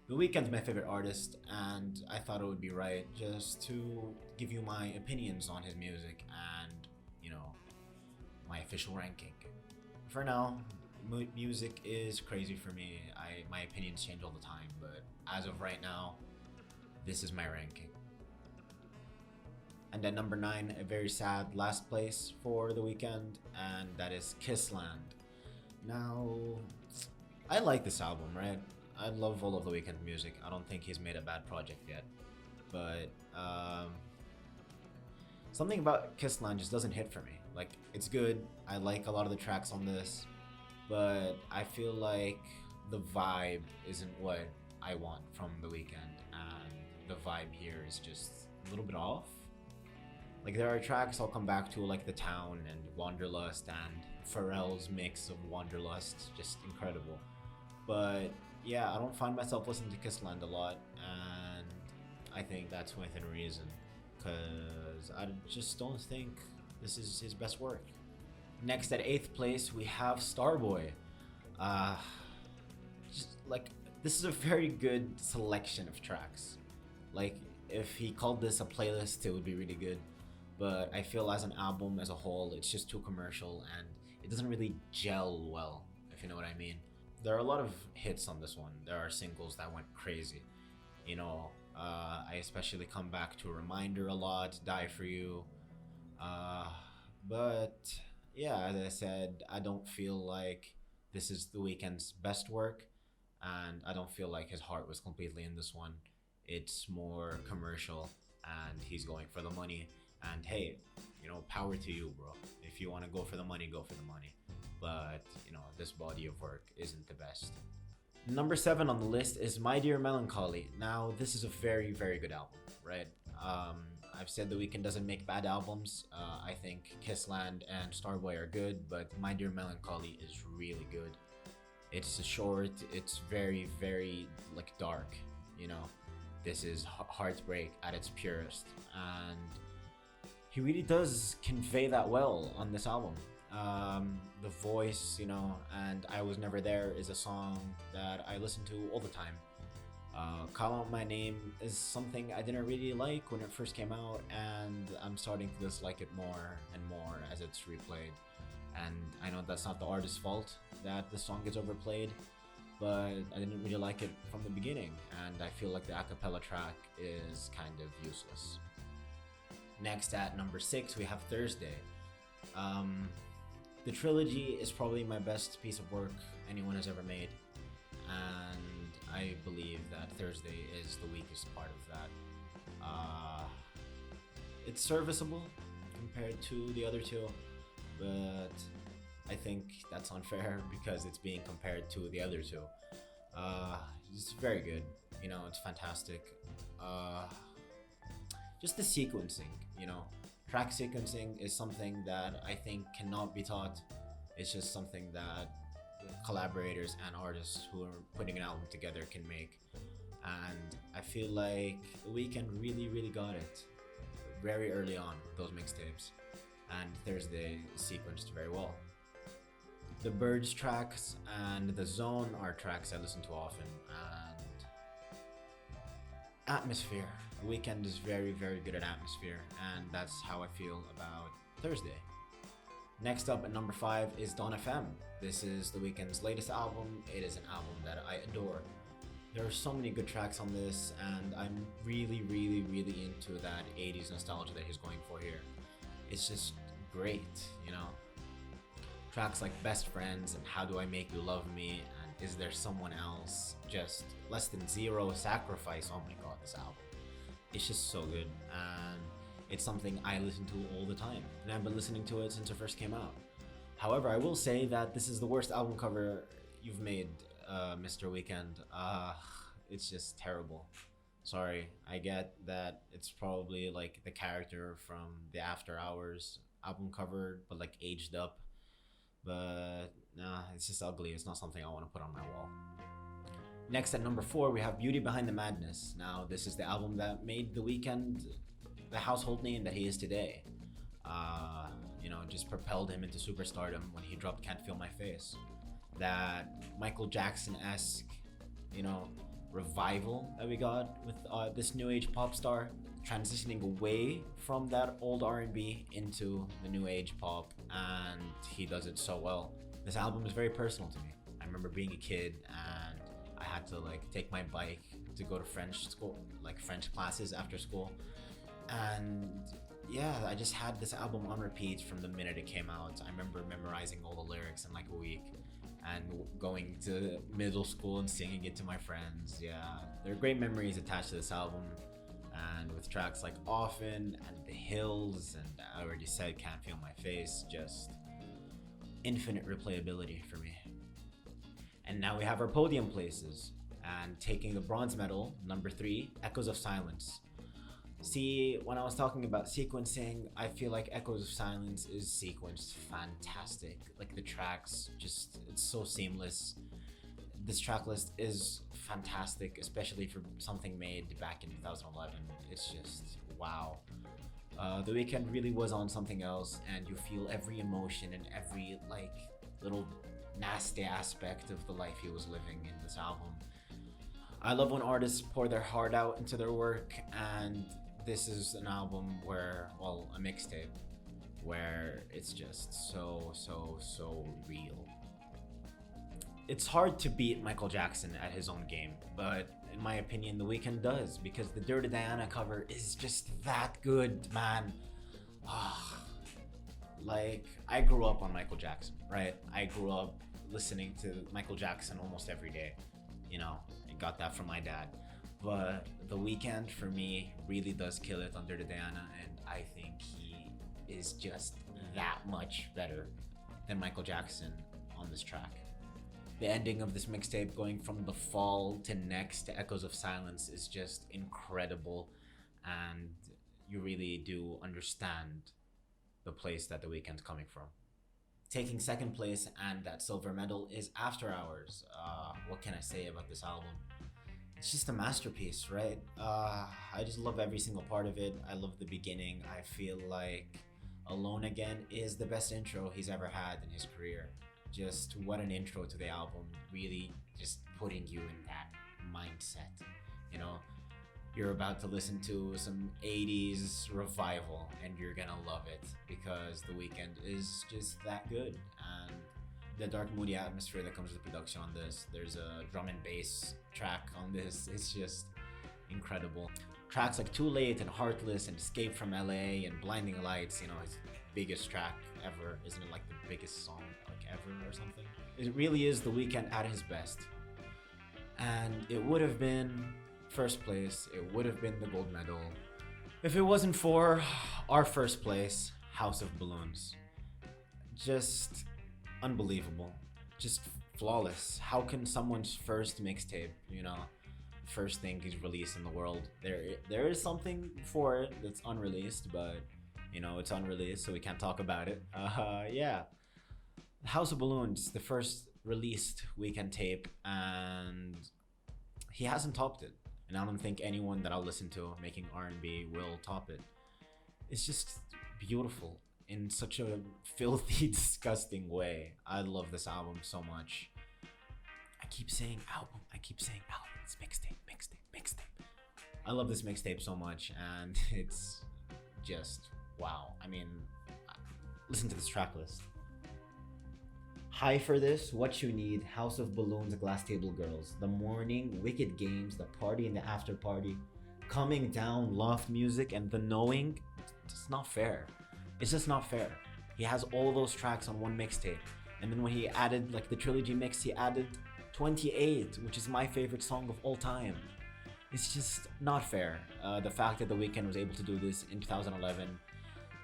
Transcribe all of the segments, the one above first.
The Weeknd's my favorite artist, and I thought it would be right just to give you my opinions on his music and, you know, my official ranking. For now, music is crazy for me. My opinions change all the time, but as of right now, this is my ranking. And at number 9, a very sad last place for the Weeknd, and that is Kissland. Now, I like this album, right? I love all of the Weeknd music. I don't think he's made a bad project yet, but something about Kissland just doesn't hit for me. Like, it's good. I like a lot of the tracks on this, but I feel like the vibe isn't what I want from the Weeknd, and the vibe here is just a little bit off. Like, there are tracks I'll come back to, like The Town and Wanderlust, and Pharrell's mix of Wanderlust, just incredible. But yeah, I don't find myself listening to Kissland a lot, and I think that's within reason, because I just don't think this is his best work. Next at 8th place, we have Starboy. Uh, just like, this is a very good selection of tracks. Like, if he called this a playlist, it would be really good. But I feel as an album as a whole, it's just too commercial and it doesn't really gel well, if you know what I mean. There are a lot of hits on this one. There are singles that went crazy. I especially come back to Reminder a lot, Die For You. But yeah, as I said, I don't feel like this is the Weeknd's best work, and I don't feel like his heart was completely in this one. It's more commercial, and he's going for the money. And hey, power to you, bro. If you want to go for the money, go for the money. But this body of work isn't the best. Number 7 on the list is My Dear Melancholy. Now, this is a very, very good album, right? I've said The Weeknd doesn't make bad albums. I think Kissland and Starboy are good, but My Dear Melancholy is really good. It's short, it's very, very, like, dark, This is heartbreak at its purest, and he really does convey that well on this album. The voice, and I Was Never There is a song that I listen to all the time. Call Out My Name is something I didn't really like when it first came out, and I'm starting to dislike it more and more as it's replayed. And I know that's not the artist's fault that the song gets overplayed, but I didn't really like it from the beginning, and I feel like the a cappella track is kind of useless. Next at number 6, we have Thursday. The trilogy is probably my best piece of work anyone has ever made, and I believe that Thursday is the weakest part of that. It's serviceable compared to the other two, but I think that's unfair because it's being compared to the other two. It's very good, it's fantastic. Just the sequencing, track sequencing is something that I think cannot be taught. It's just something that collaborators and artists who are putting an album together can make, and I feel like The Weeknd really, really got it very early on, those mixtapes, and Thursday sequenced very well. The Birds tracks and The Zone are tracks I listen to often, and atmosphere. The Weeknd is very, very good at atmosphere, and that's how I feel about Thursday. Next up at number 5 is Dawn FM. This is The Weeknd's latest album. It is an album that I adore. There are so many good tracks on this, and I'm really, really, really into that 80s nostalgia that he's going for here. It's just great, Tracks like Best Friends and How Do I Make You Love Me and Is There Someone Else, just Less Than Zero, Sacrifice. Oh my god, this album. It's just so good, and it's something I listen to all the time, and I've been listening to it since it first came out. However, I will say that this is the worst album cover you've made, Mr. Weeknd. It's just terrible. Sorry, I get that it's probably like the character from the After Hours album cover, but like aged up. But nah, it's just ugly. It's not something I want to put on my wall. Next at number 4, we have Beauty Behind the Madness. Now, this is the album that made The Weeknd the household name that he is today. Just propelled him into superstardom when he dropped Can't Feel My Face. That Michael Jackson-esque, revival that we got with this new age pop star, transitioning away from that old R&B into the new age pop, and he does it so well. This album is very personal to me. I remember being a kid and I had to like take my bike to go to French school, like French classes after school, and yeah, I just had this album on repeat from the minute it came out. I remember memorizing all the lyrics in like a week and going to middle school and singing it to my friends. Yeah, there are great memories attached to this album, and with tracks like Often and The Hills, and I already said Can't Feel My Face, just infinite replayability for me. And now we have our podium places, and taking the bronze medal, number 3, Echoes of Silence. See, when I was talking about sequencing, I feel like Echoes of Silence is sequenced fantastic. Like the tracks, just, it's so seamless. This track list is fantastic, especially for something made back in 2011. It's just, wow. The Weeknd really was on something else, and you feel every emotion and every, like, little nasty aspect of the life he was living in this album. I love when artists pour their heart out into their work, and this is an album where, well, a mixtape, where it's just so real. It's hard to beat Michael Jackson at his own game, but in my opinion, The Weeknd does, because the Dirty Diana cover is just that good, man. Like, I grew up on Michael Jackson, right? I grew up listening to Michael Jackson almost every day. You know, I got that from my dad. But The Weeknd, for me, really does kill it on Dirty Diana, and I think he is just that much better than Michael Jackson on this track. The ending of this mixtape, going from The Fall to Next to Echoes of Silence, is just incredible, and you really do understand the place that The Weeknd's coming from. Taking second place and that silver medal is After Hours. What can I say about this album? It's just a masterpiece, right? I just love every single part of it. I love the beginning. I feel like Alone Again is the best intro he's ever had in his career. Just what an intro to the album, really just putting you in that mindset. You know, you're about to listen to some 80s revival and you're gonna love it because The Weeknd is just that good. And the dark, moody atmosphere that comes with production on this, there's a drum and bass track on this, it's just incredible. Tracks like Too Late and Heartless and Escape from LA and Blinding Lights, you know, his biggest track ever. Isn't it like the biggest song like ever or something? It really is The Weeknd at his best. And it would have been first place, it would have been the gold medal if it wasn't for our first place, House of Balloons. Just unbelievable, just flawless. How can someone's first mixtape, you know, first thing he's released in the world, there is something for it that's unreleased, but you know, it's unreleased, so we can't talk about it. Yeah, House of Balloons, the first released Weeknd tape, and he hasn't topped it, and I don't think anyone that I'll listen to making R&B will top it. It's just beautiful in such a filthy, disgusting way. I love this album so much. I keep saying album, it's mixtape. I love this mixtape so much, and it's just wow. I mean, listen to this track list. High for This, What You Need, House of Balloons, Glass Table Girls, The Morning, Wicked Games, The Party and the After Party, Coming Down, Loft Music, and The Knowing. It's not fair. It's just not fair. He has all those tracks on one mixtape, and then when he added like the trilogy mix, he added 28, which is my favorite song of all time. It's just not fair. The fact that The Weeknd was able to do this in 2011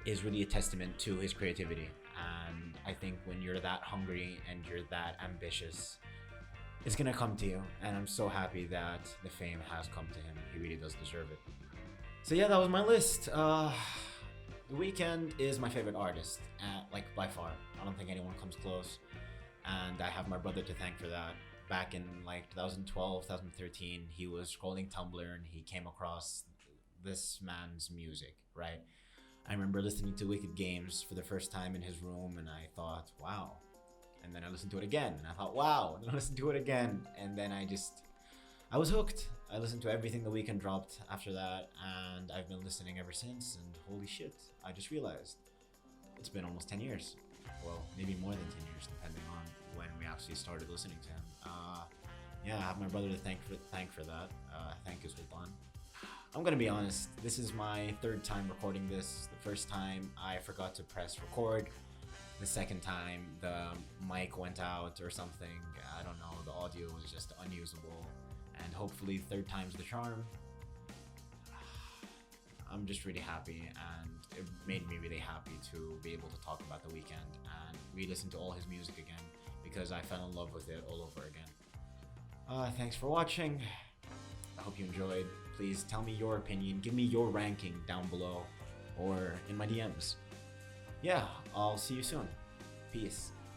is really a testament to his creativity. And I think when you're that hungry and you're that ambitious, it's gonna come to you. And I'm so happy that the fame has come to him. He really does deserve it. So yeah, that was my list. The Weeknd is my favorite artist, like by far. I don't think anyone comes close. And I have my brother to thank for that. Back in like 2012, 2013, he was scrolling Tumblr and he came across this man's music, right? I remember listening to Wicked Games for the first time in his room, and I thought, wow. And then I listened to it again and I thought, wow. And then I listened to it again, and then I I was hooked. I listened to everything the Weeknd dropped after that, and I've been listening ever since. And holy shit, I just realized it's been almost 10 years. Well, maybe more than 10 years, depending on when we actually started listening to him. Yeah, I have my brother to thank for that. Thank you, Sultan. I'm gonna be honest, this is my third time recording this. The first time I forgot to press record. The second time the mic went out or something. I don't know, the audio was just unusable. And hopefully third time's the charm. I'm just really happy, and it made me really happy to be able to talk about The Weeknd and re-listen to all his music again, because I fell in love with it all over again. Thanks for watching. I hope you enjoyed. Please tell me your opinion, give me your ranking down below or in my DMs. Yeah, I'll see you soon. Peace.